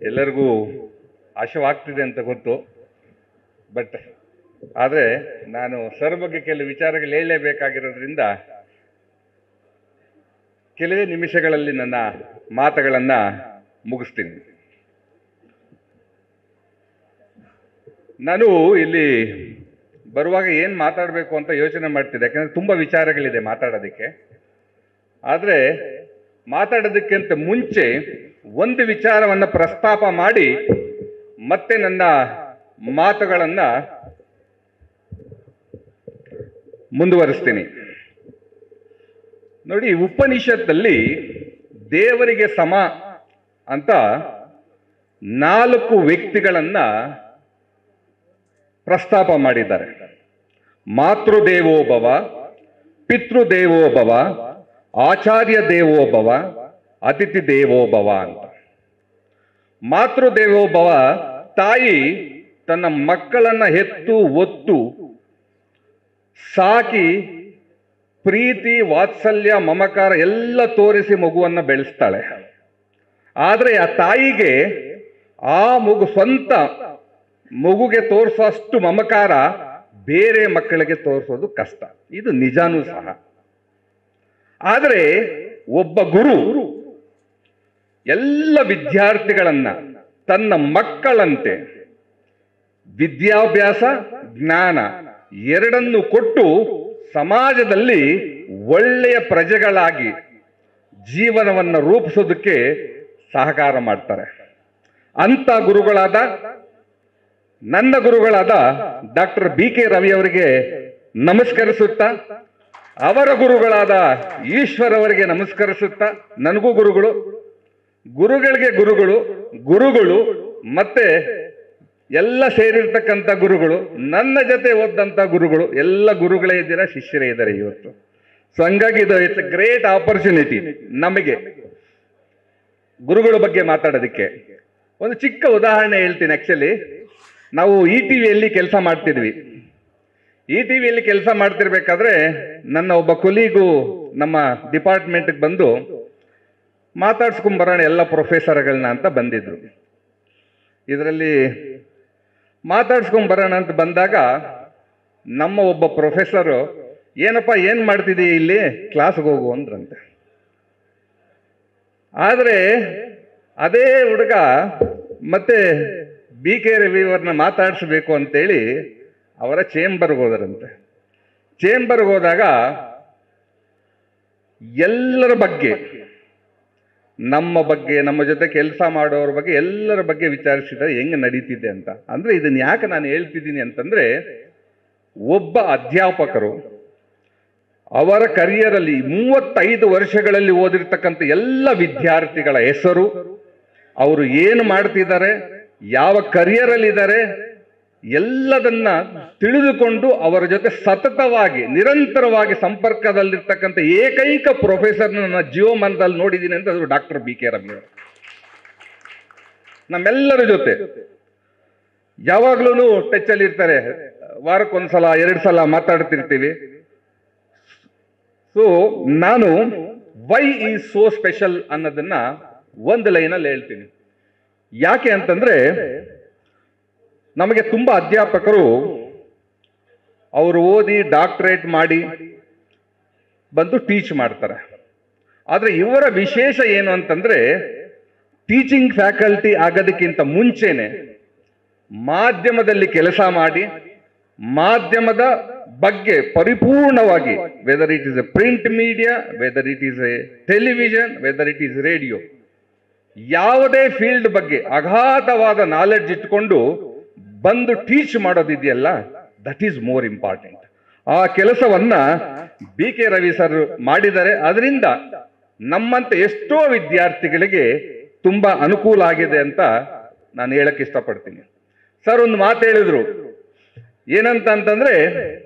ಎಲ್ಲರಿಗೂ ಆಶವಾಗ್ತಿದೆ ಅಂತ ಗೊತ್ತು. ಬಟ್ ಆದರೆ ನಾನು ಸರ್ ಬಗ್ಗೆ ಕೆಲವು ವಿಚಾರಗಳು ಹೇಳಲೇಬೇಕಾಗಿರೋದ್ರಿಂದ ಕೆಲವೇ ನಿಮಿಷಗಳಲ್ಲಿ ನನ್ನ ಮಾತುಗಳನ್ನು ಮುಗಿಸ್ತೀನಿ. ನಾನು ಇಲ್ಲಿ ಬರುವಾಗ ಏನು ಮಾತಾಡಬೇಕು ಅಂತ ಯೋಚನೆ ಮಾಡ್ತಿದ್ದೆ, ಯಾಕಂದರೆ ತುಂಬ ವಿಚಾರಗಳಿದೆ ಮಾತಾಡೋದಕ್ಕೆ. ಆದರೆ ಮಾತಾಡೋದಕ್ಕಿಂತ ಮುಂಚೆ ಒಂದು ವಿಚಾರವನ್ನು ಪ್ರಸ್ತಾಪ ಮಾಡಿ ಮತ್ತೆ ನನ್ನ ಮಾತುಗಳನ್ನು ಮುಂದುವರಿಸ್ತೀನಿ. ನೋಡಿ, ಉಪನಿಷತ್ತಲ್ಲಿ ದೇವರಿಗೆ ಸಮ ಅಂತ 4 ವ್ಯಕ್ತಿಗಳನ್ನ ಪ್ರಸ್ತಾಪ ಮಾಡಿದ್ದಾರೆ. ಮಾತೃದೇವೋಭವ, ಪಿತೃದೇವೋಭವ, ಆಚಾರ್ಯ ದೇವೋಭವ, ಅತಿಥಿ ದೇವೋಭವ ಅಂತ. ಮಾತೃದೇವೋಭವ ತಾಯಿ ತನ್ನ ಮಕ್ಕಳನ್ನ ಹೆತ್ತು ಒತ್ತು ಸಾಕಿ ಪ್ರೀತಿ ವಾತ್ಸಲ್ಯ ಮಮಕಾರ ಎಲ್ಲ ತೋರಿಸಿ ಮಗುವನ್ನ ಬೆಳೆಸ್ತಾಳೆ. ಆದರೆ ಆ ತಾಯಿಗೆ ಆ ಮಗು ಸ್ವಂತ ಮಗುಗೆ ತೋರಿಸೋಷ್ಟು ಮಮಕಾರ ಬೇರೆ ಮಕ್ಕಳಿಗೆ ತೋರಿಸೋದು ಕಷ್ಟ. ಇದು ನಿಜಾನೂ ಸಹ. ಆದರೆ ಒಬ್ಬ ಗುರು ಎಲ್ಲ ವಿದ್ಯಾರ್ಥಿಗಳನ್ನ ತನ್ನ ಮಕ್ಕಳಂತೆ ವಿದ್ಯಾಭ್ಯಾಸ ಜ್ಞಾನ ಎರಡನ್ನು ಕೊಟ್ಟು ಸಮಾಜದಲ್ಲಿ ಒಳ್ಳೆಯ ಪ್ರಜೆಗಳಾಗಿ ಜೀವನವನ್ನು ರೂಪಿಸೋದಕ್ಕೆ ಸಹಕಾರ ಮಾಡ್ತಾರೆ. ಅಂತ ಗುರುಗಳಾದ ನನ್ನ ಗುರುಗಳಾದ ಡಾಕ್ಟರ್ BK ರವಿ ಅವರಿಗೆ ನಮಸ್ಕರಿಸುತ್ತಾ, ಅವರ ಗುರುಗಳಾದ ಈಶ್ವರ್ ಅವರಿಗೆ ನಮಸ್ಕರಿಸುತ್ತಾ, ನನಗೂ ಗುರುಗಳು, ಗುರುಗಳಿಗೆ ಗುರುಗಳು, ಗುರುಗಳು ಮತ್ತೆ ಎಲ್ಲ ಸೇರಿರ್ತಕ್ಕಂಥ ಗುರುಗಳು, ನನ್ನ ಜೊತೆ ಓದಂಥ ಗುರುಗಳು, ಎಲ್ಲ ಗುರುಗಳೇ ಇದ್ದೀರಾ, ಶಿಷ್ಯರೇ ಇದ್ದಾರೆ ಇವತ್ತು. ಸೊ ಹಂಗಾಗಿ ಇದು ಇಟ್ಸ್ ಎ ಗ್ರೇಟ್ ಆಪರ್ಚುನಿಟಿ ನಮಗೆ ಗುರುಗಳ ಬಗ್ಗೆ ಮಾತಾಡೋದಕ್ಕೆ. ಒಂದು ಚಿಕ್ಕ ಉದಾಹರಣೆ ಹೇಳ್ತೀನಿ. ಆಕ್ಚುಲಿ ನಾವು ETVಯಲ್ಲಿ ಕೆಲಸ ಮಾಡ್ತಿದ್ವಿ. ETVಯಲ್ಲಿ ಕೆಲಸ ಮಾಡ್ತಿರ್ಬೇಕಾದ್ರೆ ನನ್ನ ಒಬ್ಬ ಕೊಲೀಗು ನಮ್ಮ ಡಿಪಾರ್ಟ್ಮೆಂಟ್ಗೆ ಬಂದು ಮಾತಾಡ್ಸ್ಕೊಂಬರೋಣ ಎಲ್ಲ ಪ್ರೊಫೆಸರ್ಗಳನ್ನ ಅಂತ ಬಂದಿದ್ರು. ಇದರಲ್ಲಿ ಮಾತಾಡ್ಸ್ಕೊಂಬರೋಣ ಅಂತ ಬಂದಾಗ ನಮ್ಮ ಒಬ್ಬ ಪ್ರೊಫೆಸರು, ಏನಪ್ಪ ಏನು ಮಾಡ್ತಿದ್ದೀ ಇಲ್ಲಿ, ಕ್ಲಾಸ್ಗೆ ಹೋಗು ಅಂದ್ರಂತೆ. ಆದರೆ ಅದೇ ಹುಡುಗ ಮತ್ತೆ BK ರವಿಯವ್ರನ್ನ ಮಾತಾಡಿಸ್ಬೇಕು ಅಂತೇಳಿ ಅವರ ಚೇಂಬರ್ಗೆ ಹೋದರಂತೆ. ಚೇಂಬರ್ಗೆ ಹೋದಾಗ ಎಲ್ಲರ ಬಗ್ಗೆ, ನಮ್ಮ ಬಗ್ಗೆ, ನಮ್ಮ ಜೊತೆ ಕೆಲಸ ಮಾಡೋರ ಬಗ್ಗೆ, ಎಲ್ಲರ ಬಗ್ಗೆ ವಿಚಾರಿಸಿದರೆ ಹೆಂಗೆ ನಡೀತಿದೆ ಅಂತ. ಅಂದರೆ ಇದನ್ನು ಯಾಕೆ ನಾನು ಹೇಳ್ತಿದ್ದೀನಿ ಅಂತಂದರೆ, ಒಬ್ಬ ಅಧ್ಯಾಪಕರು ಅವರ ಕರಿಯರಲ್ಲಿ 35 ವರ್ಷಗಳಲ್ಲಿ ಓದಿರ್ತಕ್ಕಂಥ ಎಲ್ಲ ವಿದ್ಯಾರ್ಥಿಗಳ ಹೆಸರು, ಅವರು ಏನು ಮಾಡ್ತಿದ್ದಾರೆ, ಯಾವ ಕರಿಯರಲ್ಲಿ ಇದ್ದಾರೆ, ಎಲ್ಲದನ್ನ ತಿಳಿದುಕೊಂಡು ಅವರ ಜೊತೆ ಸತತವಾಗಿ ನಿರಂತರವಾಗಿ ಸಂಪರ್ಕದಲ್ಲಿರ್ತಕ್ಕಂಥ ಏಕೈಕ ಪ್ರೊಫೆಸರ್ ನನ್ನ ಜೀವಮಾನದಲ್ಲಿ ನೋಡಿದ್ದೀನಿ ಅಂತ ಅದು ಡಾಕ್ಟರ್ BK ರವಿ ಅವರು. ನಮ್ಮೆಲ್ಲರ ಜೊತೆ ಯಾವಾಗ್ಲೂ ಟಚ್ ಅಲ್ಲಿ ಇರ್ತಾರೆ. ವಾರಕ್ಕೊಂದ್ಸಲ 2 ಸಲ ಮಾತಾಡ್ತಿರ್ತೀವಿ. ಸೊ ನಾನು ವೈ ಈಸ್ ಸೋ ಸ್ಪೆಷಲ್ ಅನ್ನೋದನ್ನ ಒಂದು ಲೈನಲ್ಲಿ ಹೇಳ್ತೀನಿ. ಯಾಕೆ ಅಂತಂದ್ರೆ, ನಮಗೆ ತುಂಬ ಅಧ್ಯಾಪಕರು ಅವರು ಓದಿ ಡಾಕ್ಟರೇಟ್ ಮಾಡಿ ಬಂದು ಟೀಚ್ ಮಾಡ್ತಾರೆ. ಆದರೆ ಇವರ ವಿಶೇಷ ಏನು ಅಂತಂದ್ರೆ, ಟೀಚಿಂಗ್ ಫ್ಯಾಕಲ್ಟಿ ಆಗೋದಕ್ಕಿಂತ ಮುಂಚೆನೆ ಮಾಧ್ಯಮದಲ್ಲಿ ಕೆಲಸ ಮಾಡಿ ಮಾಧ್ಯಮದ ಬಗ್ಗೆ ಪರಿಪೂರ್ಣವಾಗಿ, whether it is a print media, whether it is a television, whether it is radio, ಯಾವುದೇ ಫೀಲ್ಡ್ ಬಗ್ಗೆ ಅಗಾಧವಾದ ನಾಲೆಡ್ಜ್ ಇಟ್ಕೊಂಡು ಬಂದು ಟೀಚ್ ಮಾಡೋದಿದೆಯಲ್ಲ, ದಟ್ ಈಸ್ ಮೋರ್ ಇಂಪಾರ್ಟೆಂಟ್. ಆ ಕೆಲಸವನ್ನ BK ರವಿ ಸರ್ ಮಾಡಿದ್ದಾರೆ. ಅದರಿಂದ ನಮ್ಮಂತೆ ಎಷ್ಟೋ ವಿದ್ಯಾರ್ಥಿಗಳಿಗೆ ತುಂಬಾ ಅನುಕೂಲ ಆಗಿದೆ ಅಂತ ನಾನು ಹೇಳಕ್ ಇಷ್ಟಪಡ್ತೀನಿ. ಸರ್ ಒಂದು ಮಾತು ಹೇಳಿದ್ರು, ಏನಂತ ಅಂತಂದ್ರೆ,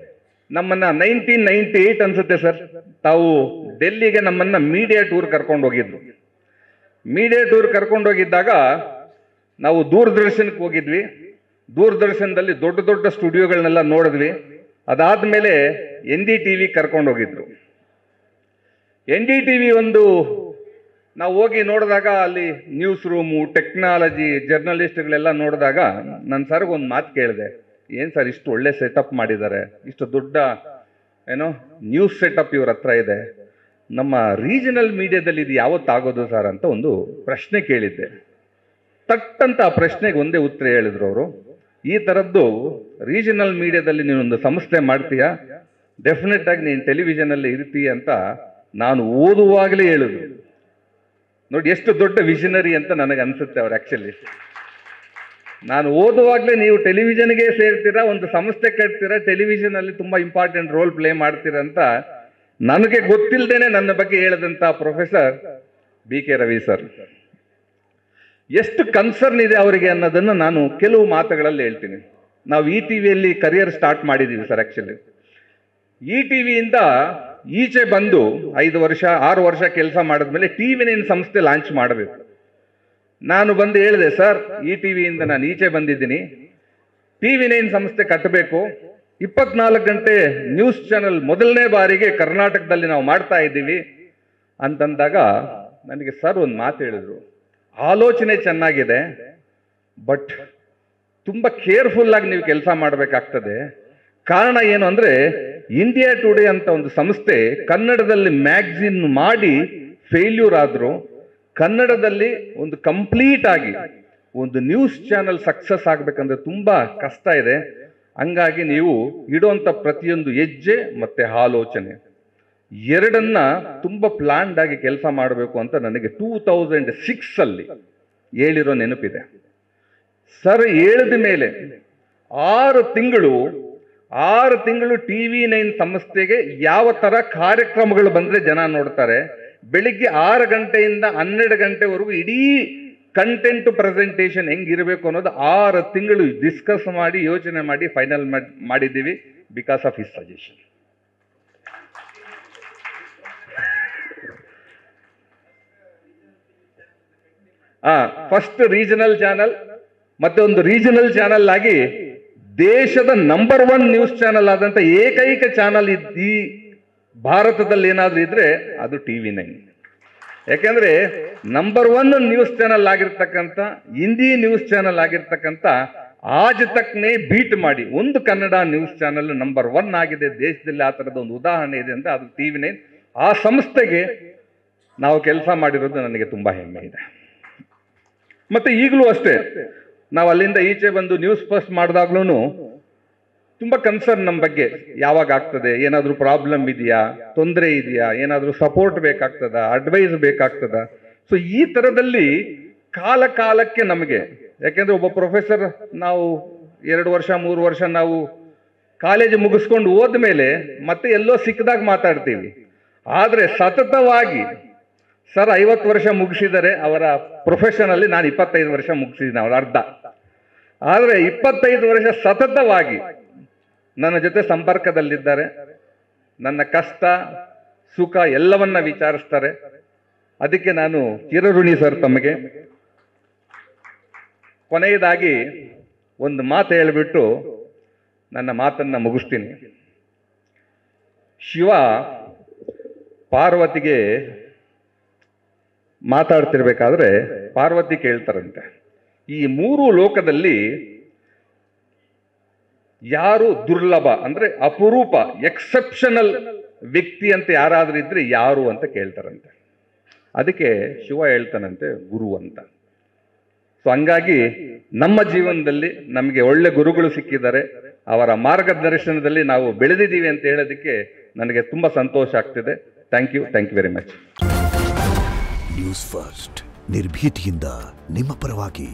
ನಮ್ಮನ್ನ 1998 ಅನ್ಸುತ್ತೆ ಸರ್, ತಾವು ಡೆಲ್ಲಿಗೆ ನಮ್ಮನ್ನ ಮೀಡಿಯಾ ಟೂರ್ ಕರ್ಕೊಂಡು ಹೋಗಿದ್ರು. ಮೀಡಿಯಾ ಟೂರ್ ಕರ್ಕೊಂಡು ಹೋಗಿದ್ದಾಗ ನಾವು ದೂರದರ್ಶನಕ್ಕೆ ಹೋಗಿದ್ವಿ. ದೂರದರ್ಶನದಲ್ಲಿ ದೊಡ್ಡ ದೊಡ್ಡ ಸ್ಟುಡಿಯೋಗಳನ್ನೆಲ್ಲ ನೋಡಿದ್ವಿ. ಅದಾದ್ಮೇಲೆ NDTV ಕರ್ಕೊಂಡು ಹೋಗಿದ್ರು. NDTV ಒಂದು ನಾವು ಹೋಗಿ ನೋಡಿದಾಗ ಅಲ್ಲಿ ನ್ಯೂಸ್ ರೂಮು, ಟೆಕ್ನಾಲಜಿ, ಜರ್ನಲಿಸ್ಟ್ಗಳೆಲ್ಲ ನೋಡಿದಾಗ ನನ್ನ ಸರ್ಗೆ ಒಂದು ಮಾತು ಕೇಳಿದೆ, ಏನು ಸರ್ ಇಷ್ಟು ಒಳ್ಳೆ ಸೆಟಪ್ ಮಾಡಿದ್ದಾರೆ, ಇಷ್ಟು ದೊಡ್ಡ ನ್ಯೂಸ್ ಸೆಟಪ್ ಇವ್ರ ಹತ್ರ ಇದೆ, ನಮ್ಮ ರೀಜನಲ್ ಮೀಡಿಯಾದಲ್ಲಿ ಇದು ಯಾವತ್ತಾಗೋದು ಸರ್ ಅಂತ ಒಂದು ಪ್ರಶ್ನೆ ಕೇಳಿದ್ದೆ. ತಟ್ಟಂತ ಆ ಪ್ರಶ್ನೆಗೆ ಒಂದೇ ಉತ್ತರ ಹೇಳಿದ್ರು ಅವರು, ಈ ಥರದ್ದು ರೀಜನಲ್ ಮೀಡಿಯಾದಲ್ಲಿ ನೀನೊಂದು ಸಂಸ್ಥೆ ಮಾಡ್ತೀಯಾ, ಡೆಫಿನೆಟ್ ಆಗಿ ನೀನು ಟೆಲಿವಿಷನಲ್ಲಿ ಇರ್ತೀಯ ಅಂತ ನಾನು ಓದುವಾಗಲೇ ಹೇಳಿದ್ರು. ನೋಡಿ ಎಷ್ಟು ದೊಡ್ಡ ವಿಷನರಿ ಅಂತ ನನಗೆ ಅನ್ಸುತ್ತೆ ಅವ್ರು. ಆ್ಯಕ್ಚುಲಿ ನಾನು ಓದುವಾಗಲೇ ನೀವು ಟೆಲಿವಿಷನ್ಗೆ ಸೇರ್ತೀರಾ, ಒಂದು ಸಂಸ್ಥೆ ಕಟ್ತೀರಾ, ಟೆಲಿವಿಷನಲ್ಲಿ ತುಂಬ ಇಂಪಾರ್ಟೆಂಟ್ ರೋಲ್ ಪ್ಲೇ ಮಾಡ್ತೀರಾ ಅಂತ ನನಗೆ ಗೊತ್ತಿಲ್ಲದೇನೆ ನನ್ನ ಬಗ್ಗೆ ಹೇಳಿದಂಥ ಪ್ರೊಫೆಸರ್ BK ರವಿ ಸರ್. ಎಷ್ಟು ಕನ್ಸರ್ನ್ ಇದೆ ಅವರಿಗೆ ಅನ್ನೋದನ್ನು ನಾನು ಕೆಲವು ಮಾತುಗಳಲ್ಲಿ ಹೇಳ್ತೀನಿ. ನಾವು ETVಯಲ್ಲಿ ಕರಿಯರ್ ಸ್ಟಾರ್ಟ್ ಮಾಡಿದ್ದೀವಿ ಸರ್. ಆ್ಯಕ್ಚುಲಿ ETVಯಿಂದ ಈಚೆ ಬಂದು 5 ವರ್ಷ 6 ವರ್ಷ ಕೆಲಸ ಮಾಡಿದ್ಮೇಲೆ TV9 ಸಂಸ್ಥೆ ಲಾಂಚ್ ಮಾಡಬೇಕು. ನಾನು ಬಂದು ಹೇಳಿದೆ, ಸರ್ ETVಯಿಂದ ನಾನು ಈಚೆ ಬಂದಿದ್ದೀನಿ, TV9 ಸಂಸ್ಥೆ ಕಟ್ಟಬೇಕು, 24 ಗಂಟೆ ನ್ಯೂಸ್ ಚಾನೆಲ್ ಮೊದಲನೇ ಬಾರಿಗೆ ಕರ್ನಾಟಕದಲ್ಲಿ ನಾವು ಮಾಡ್ತಾ ಇದ್ದೀವಿ ಅಂತಂದಾಗ ನನಗೆ ಸರ್ ಒಂದು ಮಾತು ಹೇಳಿದ್ರು, ಆಲೋಚನೆ ಚೆನ್ನಾಗಿದೆ, ಬಟ್ ತುಂಬ ಕೇರ್ಫುಲ್ಲಾಗಿ ನೀವು ಕೆಲಸ ಮಾಡಬೇಕಾಗ್ತದೆ. ಕಾರಣ ಏನು ಅಂದರೆ, ಇಂಡಿಯಾ ಟುಡೇ ಅಂತ ಒಂದು ಸಂಸ್ಥೆ ಕನ್ನಡದಲ್ಲಿ ಮ್ಯಾಗ್ಝಿನ್ ಮಾಡಿ ಫೇಲ್ಯೂರ್ ಆದರೂ ಕನ್ನಡದಲ್ಲಿ ಒಂದು ಕಂಪ್ಲೀಟ್ ಆಗಿ ಒಂದು ನ್ಯೂಸ್ ಚಾನೆಲ್ ಸಕ್ಸಸ್ ಆಗಬೇಕಂದ್ರೆ ತುಂಬ ಕಷ್ಟ ಇದೆ. ಹಂಗಾಗಿ ನೀವು ಇಡುವಂಥ ಪ್ರತಿಯೊಂದು ಹೆಜ್ಜೆ ಮತ್ತು ಆಲೋಚನೆ ಎರಡನ್ನ ತುಂಬ ಪ್ಲಾನ್ಡ್ ಆಗಿ ಕೆಲಸ ಮಾಡಬೇಕು ಅಂತ ನನಗೆ 2006 ಹೇಳಿರೋ ನೆನಪಿದೆ. ಸರ್ ಹೇಳಿದ ಮೇಲೆ 6 ತಿಂಗಳು TV9 ಸಂಸ್ಥೆಗೆ ಯಾವ ಥರ ಕಾರ್ಯಕ್ರಮಗಳು ಬಂದರೆ ಜನ ನೋಡ್ತಾರೆ, ಬೆಳಿಗ್ಗೆ 6 ಗಂಟೆಯಿಂದ 12 ಗಂಟೆವರೆಗೂ ಇಡೀ ಕಂಟೆಂಟ್ ಪ್ರೆಸೆಂಟೇಷನ್ ಹೆಂಗಿರಬೇಕು ಅನ್ನೋದು 6 ತಿಂಗಳು ಡಿಸ್ಕಸ್ ಮಾಡಿ ಯೋಚನೆ ಮಾಡಿ ಫೈನಲ್ ಮಾಡಿದ್ದೀವಿ because of his suggestion. First regional channel ಮತ್ತೆ ಒಂದು ರೀಜನಲ್ ಚಾನಲ್ ಆಗಿ ದೇಶದ ನಂಬರ್ 1 ನ್ಯೂಸ್ ಚಾನಲ್ ಆದಂತ ಏಕೈಕ ಚಾನಲ್ ಈ ಭಾರತದಲ್ಲಿ ಏನಾದ್ರೂ ಇದ್ರೆ ಅದು TV9. ಯಾಕೆಂದ್ರೆ ನಂಬರ್ 1 ನ್ಯೂಸ್ ಚಾನಲ್ ಆಗಿರ್ತಕ್ಕಂಥ, ಹಿಂದಿ ನ್ಯೂಸ್ ಚಾನಲ್ ಆಗಿರ್ತಕ್ಕಂಥ ಆಜ್ ತಕ್ನೇ ಬೀಟ್ ಮಾಡಿ ಒಂದು ಕನ್ನಡ ನ್ಯೂಸ್ ಚಾನಲ್ ನಂಬರ್ 1 ಆಗಿದೆ ದೇಶದಲ್ಲಿ. ಆ ಥರದ ಒಂದು ಉದಾಹರಣೆ ಇದೆ ಅಂತ ಅದು TV9. ಆ ಸಂಸ್ಥೆಗೆ ನಾವು ಕೆಲಸ ಮಾಡಿರೋದು ನನಗೆ ತುಂಬಾ ಹೆಮ್ಮೆ ಇದೆ. ಮತ್ತೆ ಈಗಲೂ ಅಷ್ಟೇ, ನಾವು ಅಲ್ಲಿಂದ ಈಚೆ ಬಂದು ನ್ಯೂಸ್ ಫಸ್ಟ್ ಮಾಡಿದಾಗ್ಲೂ ತುಂಬ ಕನ್ಸರ್ನ್ ನಮ್ಮ ಬಗ್ಗೆ, ಯಾವಾಗ ಆಗ್ತದೆ, ಏನಾದರೂ ಪ್ರಾಬ್ಲಮ್ ಇದೆಯಾ, ತೊಂದರೆ ಇದೆಯಾ, ಏನಾದರೂ ಸಪೋರ್ಟ್ ಬೇಕಾಗ್ತದ, ಅಡ್ವೈಸ್ ಬೇಕಾಗ್ತದ. ಸೊ ಈ ಥರದಲ್ಲಿ ಕಾಲ ಕಾಲಕ್ಕೆ ನಮಗೆ, ಯಾಕೆಂದ್ರೆ ಒಬ್ಬ ಪ್ರೊಫೆಸರ್ ನಾವು 2 ವರ್ಷ 3 ವರ್ಷ ನಾವು ಕಾಲೇಜ್ ಮುಗಿಸ್ಕೊಂಡು ಹೋದ್ಮೇಲೆ ಮತ್ತೆ ಎಲ್ಲೋ ಸಿಕ್ಕದಾಗ ಮಾತಾಡ್ತೀವಿ. ಆದರೆ ಸತತವಾಗಿ ಸರ್ 50 ವರ್ಷ ಮುಗಿಸಿದರೆ ಅವರ ಪ್ರೊಫೆಷನಲ್ಲಿ, ನಾನು 25 ವರ್ಷ ಮುಗಿಸಿದ್ದೀನಿ, ಅವರ ಅರ್ಧ. ಆದರೆ 25 ವರ್ಷ ಸತತವಾಗಿ ನನ್ನ ಜೊತೆ ಸಂಪರ್ಕದಲ್ಲಿದ್ದಾರೆ, ನನ್ನ ಕಷ್ಟ ಸುಖ ಎಲ್ಲವನ್ನ ವಿಚಾರಿಸ್ತಾರೆ. ಅದಕ್ಕೆ ನಾನು ಚಿರಋಣಿ ಸರ್ ತಮಗೆ. ಕೊನೆಯದಾಗಿ ಒಂದು ಮಾತು ಹೇಳಿಬಿಟ್ಟು ನನ್ನ ಮಾತನ್ನ ಮುಗಿಸ್ತೀನಿ. ಶಿವ ಪಾರ್ವತಿಗೆ ಮಾತಾಡ್ತಿರ್ಬೇಕಾದ್ರೆ ಪಾರ್ವತಿ ಕೇಳ್ತಾರಂತೆ, ಈ 3 ಲೋಕದಲ್ಲಿ ಯಾರು ದುರ್ಲಭ ಅಂದ್ರೆ ಅಪರೂಪ, ಎಕ್ಸೆಪ್ಷನಲ್ ವ್ಯಕ್ತಿ ಅಂತ ಯಾರಾದ್ರೂ ಇದ್ರೆ ಯಾರು ಅಂತ ಕೇಳ್ತಾರಂತೆ. ಅದಕ್ಕೆ ಶಿವ ಹೇಳ್ತಾನಂತೆ, ಗುರು ಅಂತ. ಸೊ ಹಂಗಾಗಿ ನಮ್ಮ ಜೀವನದಲ್ಲಿ ನಮಗೆ ಒಳ್ಳೆ ಗುರುಗಳು ಸಿಕ್ಕಿದ್ದಾರೆ, ಅವರ ಮಾರ್ಗದರ್ಶನದಲ್ಲಿ ನಾವು ಬೆಳೆದಿದ್ದೀವಿ ಅಂತ ಹೇಳೋದಕ್ಕೆ ನನಗೆ ತುಂಬಾ ಸಂತೋಷ ಆಗ್ತಿದೆ. Thank you very much. News First, ನಿರ್ಭೀತಿಯಿಂದ ನಿಮ್ಮ ಪರವಾಗಿ.